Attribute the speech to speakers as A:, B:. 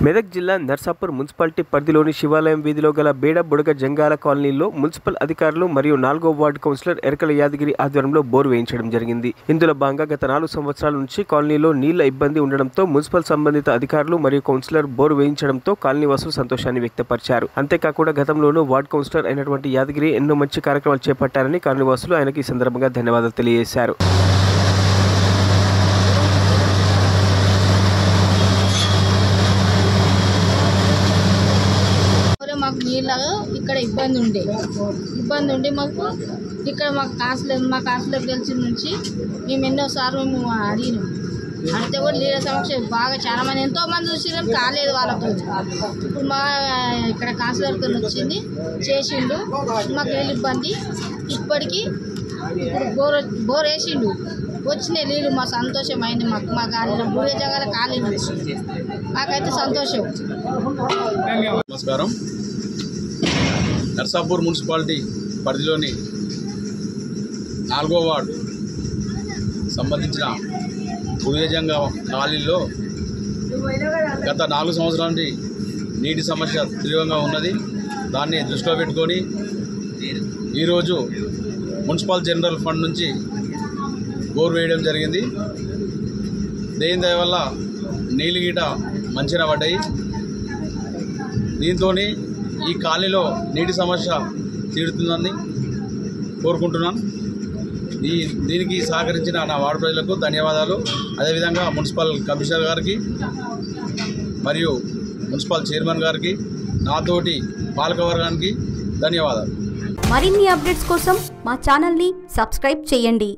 A: మెదక్ జిల్లా నర్సాపూర్ మున్సిపాలిటీ పరిధిలోని శివాలయం వీధిలో గల బేడ బుడగ జంగాల కాలనీలో మున్సిపల్ అధికారులు మరియు 4వ వార్డు కౌన్సిలర్ ఎరకల యాదగిరి ఆధ్వర్యంలో బోరు వేయించడం జరిగింది. ఇందులో భాగంగా గత 4 సంవత్సరాల నుంచి కాలనీలో నీళ్ల ఇబ్బంది ఉండడంతో మున్సిపల్ సంబంధిత అధికారులు మరియు కౌన్సిలర్ బోరు వేయించడంతో కాలనీ వాసులు సంతోషాన్ని వ్యక్తపరిచారు. అంతేకాకుండా గతంలోనూ వార్డు కౌన్సిలర్ అయినటువంటి యాదగిరి ఎన్నో మంచి కార్యక్రమాలు చేపట్టారని కాలనీ వాసులు ఆయనకి ఈ సందర్భంగా ధన్యవాదాలు తెలియజేశారు.
B: మాకు నీళ్ళ ఇక్కడ ఇబ్బంది ఉండి మాకు ఇక్కడ మా కాసులకు తెలిసిన నుంచి మేము ఎన్నోసార్లు మేము అడిగినాం. అడిగితే కూడా నీళ్ళ సమస్య బాగా చాలా మంది ఎంతో మంది చూసినాం, కాలేదు వాళ్ళతో. ఇప్పుడు మా ఇక్కడ కాసులతో వచ్చింది చేసిండు, మాకు నీళ్ళు ఇబ్బంది. ఇప్పటికీ ఇప్పుడు బోర్ వేసిండు, వచ్చినాయి నీళ్ళు. మా సంతోషం అయింది. మా కాలేజీ బుడిగ జంగాల కాలేజీ మాకైతే సంతోషం.
C: నమస్కారం. నర్సాపూర్ మున్సిపాలిటీ పరిధిలోని 4వ వార్డు సంబంధించిన బుడిగజంగా కాలనీలో గత 4 సంవత్సరాల నుండి నీటి సమస్య తీవ్రంగా ఉన్నది. దాన్ని దృష్టిలో పెట్టుకొని ఈరోజు మున్సిపల్ జనరల్ ఫండ్ నుంచి బోర్ వేయడం జరిగింది. దేని దయ వల్ల నీళ్ళు గీట మంచిగా పడ్డాయి. దీంతో ఈ కాలనీలో నీటి సమస్య తీరుతుందని కోరుకుంటున్నాను. దీనికి సహకరించిన నా వార్డు ప్రజలకు ధన్యవాదాలు. అదేవిధంగా మున్సిపల్ కమిషనర్ గారికి మరియు మున్సిపల్ చైర్మన్ గారికి, నాతోటి పాలకవర్గానికి ధన్యవాదాలు.
D: మరిన్ని అప్డేట్స్ కోసం మా ఛానల్ని సబ్స్క్రైబ్ చేయండి.